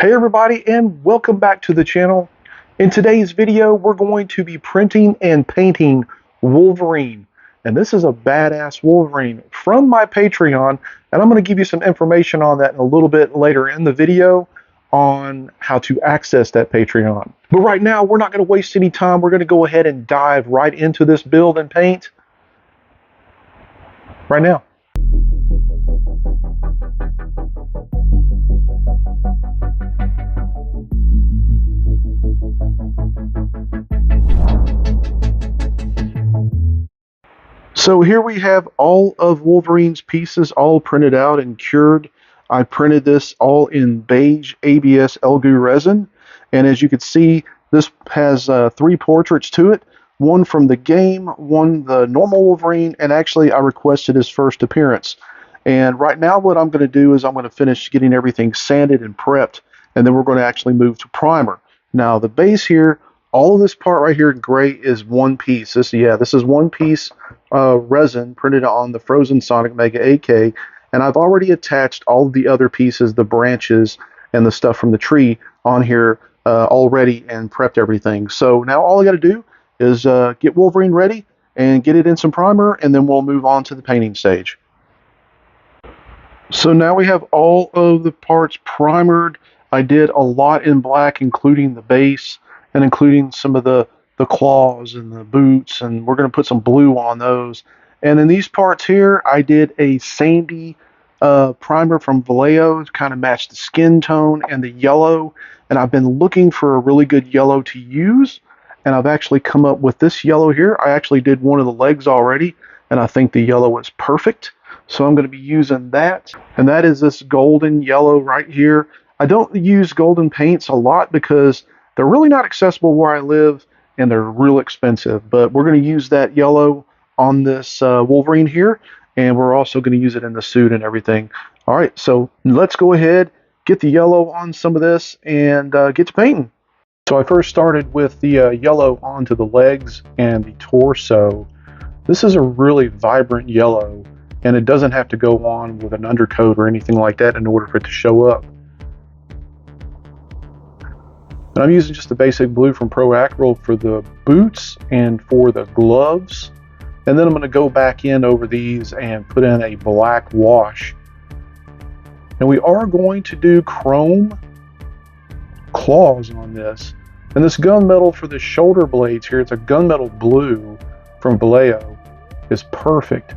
Hey everybody, and welcome back to the channel. In today's video, we're going to be printing and painting Wolverine. And this is a badass Wolverine from my Patreon, and I'm going to give you some information on that a little bit later in the video on how to access that Patreon. But right now, we're not going to waste any time. We're going to go ahead and dive right into this build and paint right now. So here we have all of Wolverine's pieces all printed out and cured. I printed this all in beige ABS elegoo resin. And as you can see, this has 3 portraits to it. One from the game, one the normal Wolverine, and actually I requested his first appearance. And right now what I'm going to do is I'm going to finish getting everything sanded and prepped, and then we're going to actually move to primer. Now the base here, all of this part right here in gray is one piece. This is one piece resin printed on the Frozen Sonic Mega AK, and I've already attached all of the other pieces, the branches and the stuff from the tree on here already and prepped everything. So now all I got to do is get Wolverine ready and get it in some primer, and then we'll move on to the painting stage. So now we have all of the parts primered. I did a lot in black, including the base and including some of the claws and the boots, and we're going to put some blue on those. And in these parts here, I did a sandy primer from Vallejo to kind of match the skin tone and the yellow. And I've been looking for a really good yellow to use, and I've actually come up with this yellow here. I actually did one of the legs already, and I think the yellow is perfect. So I'm going to be using that, and that is this golden yellow right here. I don't use golden paints a lot because they're really not accessible where I live, and they're real expensive. But we're going to use that yellow on this Wolverine here, and we're also going to use it in the suit and everything. All right, so let's go ahead, get the yellow on some of this, and get to painting. So I first started with the yellow onto the legs and the torso. This is a really vibrant yellow, and it doesn't have to go on with an undercoat or anything like that in order for it to show up. And I'm using just the basic blue from Pro Acryl for the boots and for the gloves. And then I'm going to go back in over these and put in a black wash. And we are going to do chrome claws on this. And this gunmetal for the shoulder blades here, it's a gunmetal blue from Vallejo, is perfect.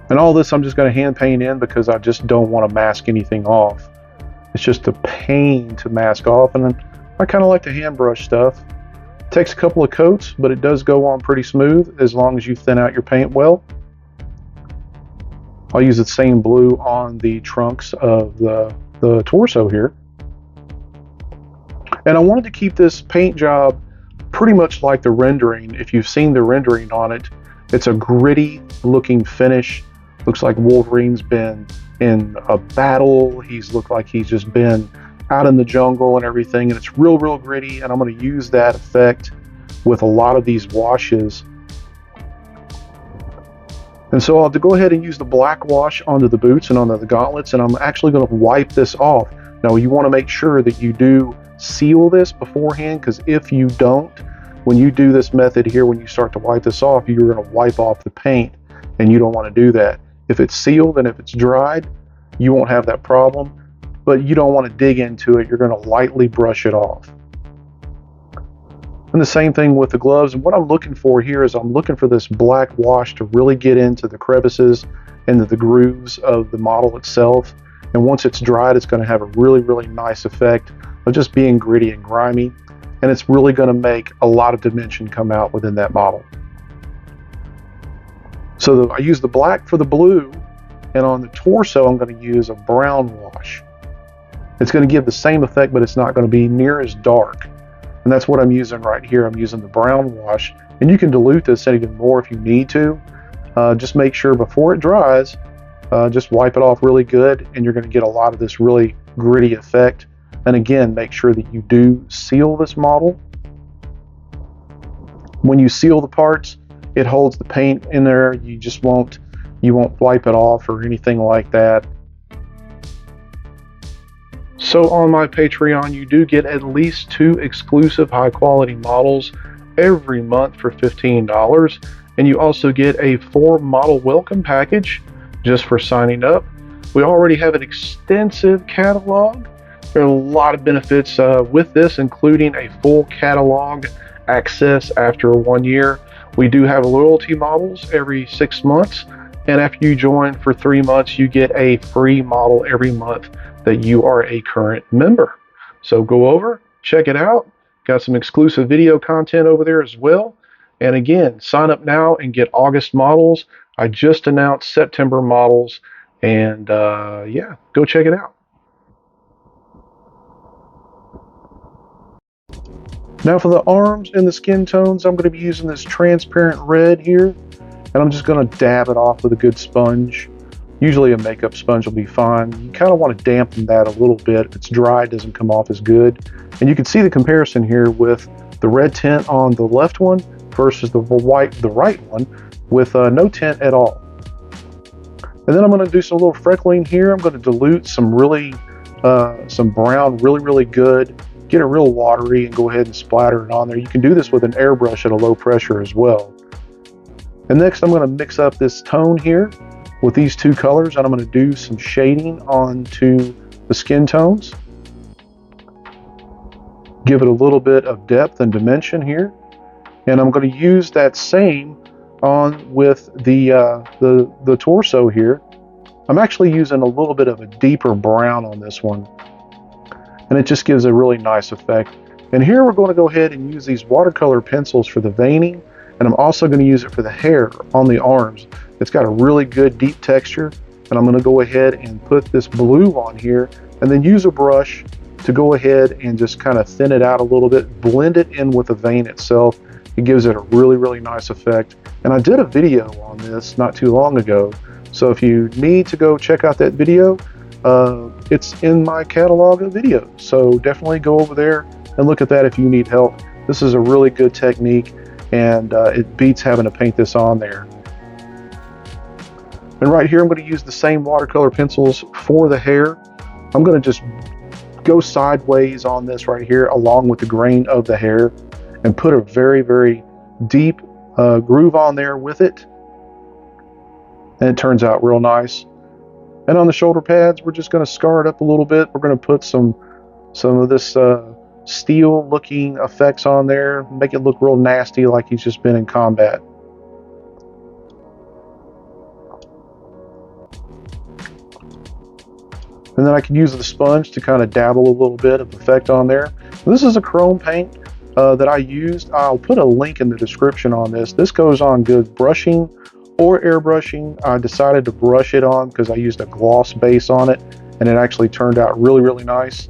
And all this I'm just going to hand paint in because I just don't want to mask anything off. It's just a pain to mask off, and I kind of like to hand brush stuff. It takes a couple of coats, but it does go on pretty smooth as long as you thin out your paint well. I'll use the same blue on the trunks of the torso here. And I wanted to keep this paint job pretty much like the rendering. If you've seen the rendering on it, it's a gritty looking finish. Looks like Wolverine's been in a battle. He's looked like he's just been out in the jungle and everything, and it's real gritty, and I'm going to use that effect with a lot of these washes. And so I'll go ahead and use the black wash onto the boots and onto the gauntlets, and I'm actually going to wipe this off. Now you want to make sure that you do seal this beforehand, because if you don't, when you do this method here, when you start to wipe this off, you're going to wipe off the paint, and you don't want to do that. If it's sealed and if it's dried, you won't have that problem, but you don't want to dig into it. You're going to lightly brush it off. And the same thing with the gloves. And what I'm looking for here is I'm looking for this black wash to really get into the crevices and the grooves of the model itself. And once it's dried, it's going to have a really nice effect of just being gritty and grimy. And it's really going to make a lot of dimension come out within that model. So I use the black for the blue, and on the torso I'm going to use a brown wash. It's going to give the same effect, but it's not going to be near as dark. And that's what I'm using right here. I'm using the brown wash, and you can dilute this even more if you need to. Just make sure before it dries, just wipe it off really good, and you're going to get a lot of this really gritty effect. And again, make sure that you do seal this model. When you seal the parts, it holds the paint in there. You won't wipe it off or anything like that. So on my Patreon, you do get at least 2 exclusive high quality models every month for $15. And you also get a 4 model welcome package just for signing up. We already have an extensive catalog. There are a lot of benefits with this, including a full catalog access after 1 year. We do have loyalty models every 6 months. And after you join for 3 months, you get a free model every month that you are a current member. So go over, check it out. Got some exclusive video content over there as well. And again, sign up now and get August models. I just announced September models. And yeah, go check it out. Now for the arms and the skin tones, I'm going to be using this transparent red here. And I'm just going to dab it off with a good sponge. Usually a makeup sponge will be fine. You kind of want to dampen that a little bit. If it's dry, it doesn't come off as good. And you can see the comparison here with the red tint on the left one versus the right one with no tint at all. And then I'm going to do some little freckling here. I'm going to dilute some brown really good. Get it real watery and go ahead and splatter it on there. You can do this with an airbrush at a low pressure as well. And next I'm going to mix up this tone here with these 2 colors, and I'm going to do some shading onto the skin tones. Give it a little bit of depth and dimension here. And I'm going to use that same on with the torso here. I'm actually using a little bit of a deeper brown on this one. And it just gives a really nice effect. And here we're going to go ahead and use these watercolor pencils for the veining. And I'm also going to use it for the hair on the arms. It's got a really good deep texture. And I'm going to go ahead and put this blue on here and then use a brush to go ahead and just kind of thin it out a little bit, blend it in with the vein itself. It gives it a really nice effect. And I did a video on this not too long ago. So if you need to go check out that video, it's in my catalog of videos. So definitely go over there and look at that if you need help. This is a really good technique, and it beats having to paint this on there. And right here I'm going to use the same watercolor pencils for the hair. I'm going to just go sideways on this right here along with the grain of the hair and put a very deep groove on there with it. And it turns out real nice. And on the shoulder pads, we're just going to scar it up a little bit. We're going to put some of this steel looking effects on there, make it look real nasty like he's just been in combat. And then I can use the sponge to kind of dabble a little bit of effect on there. And this is a chrome paint that I used. I'll put a link in the description on this. This goes on good brushing or airbrushing. I decided to brush it on because I used a gloss base on it, and it actually turned out really nice.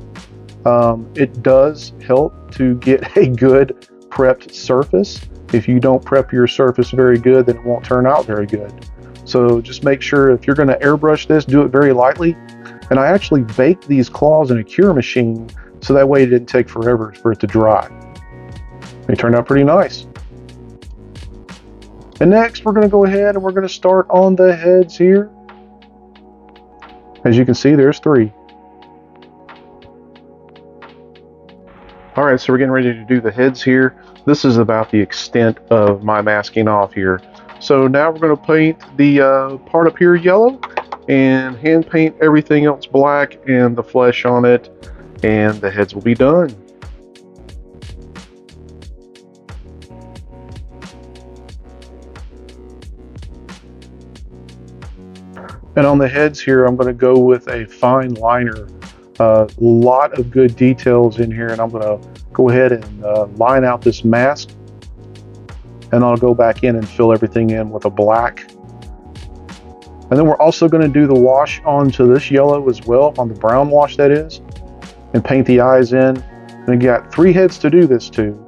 It does help to get a good prepped surface. If you don't prep your surface very good, then it won't turn out very good. So just make sure if you're going to airbrush this, do it very lightly. And I actually baked these claws in a cure machine so that way it didn't take forever for it to dry. They turned out pretty nice. And next we're going to go ahead and we're going to start on the heads here. As you can see, there's 3. Alright, so we're getting ready to do the heads here. This is about the extent of my masking off here. So now we're going to paint the part up here yellow and hand paint everything else black and the flesh on it, and the heads will be done. And on the heads here, I'm going to go with a fine liner. A lot of good details in here, and I'm going to go ahead and line out this mask, and I'll go back in and fill everything in with a black. And then we're also going to do the wash onto this yellow as well, on the brown wash that is, and paint the eyes in. And you got 3 heads to do this to,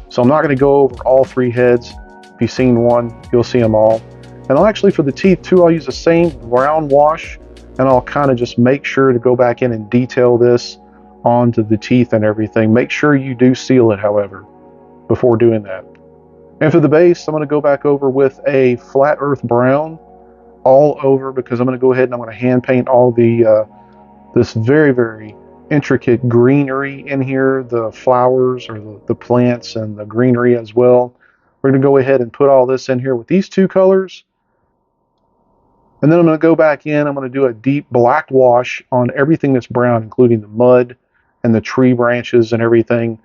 so I'm not going to go over all 3 heads. If you've seen one, you'll see them all. And I'll actually, for the teeth too, I'll use the same brown wash, and I'll kind of just make sure to go back in and detail this onto the teeth and everything. Make sure you do seal it, however, before doing that. And for the base, I'm going to go back over with a flat earth brown all over, because I'm going to go ahead and I'm going to hand paint all the this very intricate greenery in here, the flowers or the plants and the greenery as well. We're going to go ahead and put all this in here with these two colors. And then I'm going to go back in, I'm going to do a deep black wash on everything that's brown, including the mud and the tree branches and everything.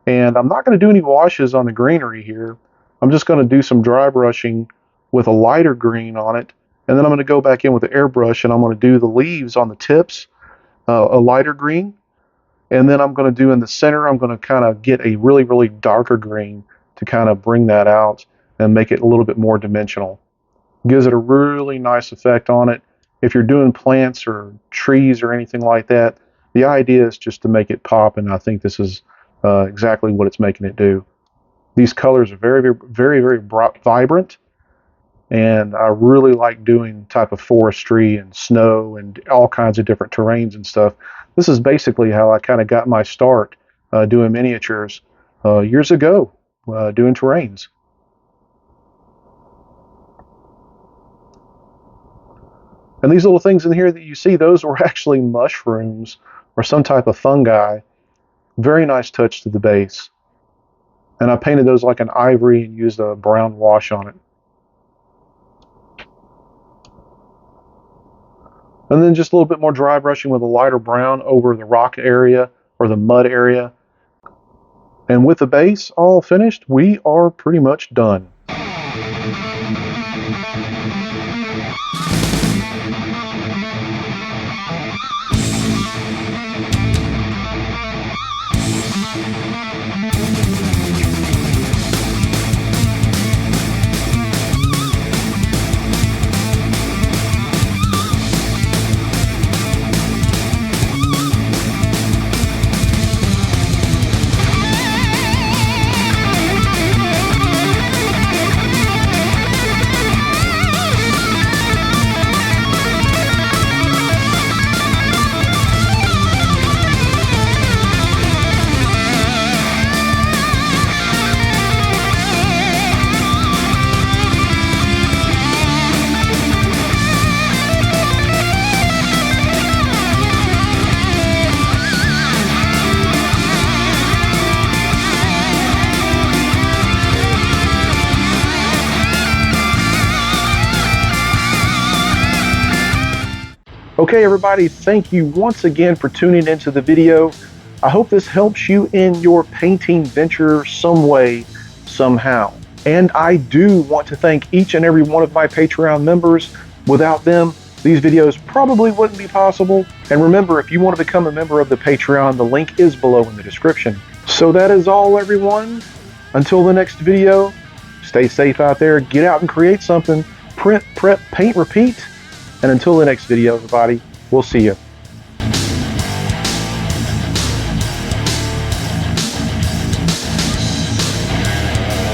And I'm not going to do any washes on the greenery here. I'm just going to do some dry brushing with a lighter green on it. And then I'm going to go back in with the airbrush and I'm going to do the leaves on the tips, a lighter green. And then I'm going to do in the center, I'm going to kind of get a really, really darker green to kind of bring that out and make it a little bit more dimensional. Gives it a really nice effect on it. If you're doing plants or trees or anything like that, the idea is just to make it pop, and I think this is exactly what it's making it do. These colors are very, very, very, very vibrant, and I really like doing type of forestry and snow and all kinds of different terrains and stuff. This is basically how I kind of got my start doing miniatures years ago, doing terrains. And these little things in here that you see, those were actually mushrooms or some type of fungi. Very nice touch to the base. And I painted those like an ivory and used a brown wash on it. And then just a little bit more dry brushing with a lighter brown over the rock area or the mud area. And with the base all finished, we are pretty much done. Okay, everybody, thank you once again for tuning into the video. I hope this helps you in your painting venture some way, somehow. And I do want to thank each and every one of my Patreon members. Without them, these videos probably wouldn't be possible. And remember, if you want to become a member of the Patreon, the link is below in the description. So that is all, everyone. Until the next video, stay safe out there, get out and create something, print, prep, paint, repeat. And until the next video, everybody, we'll see you.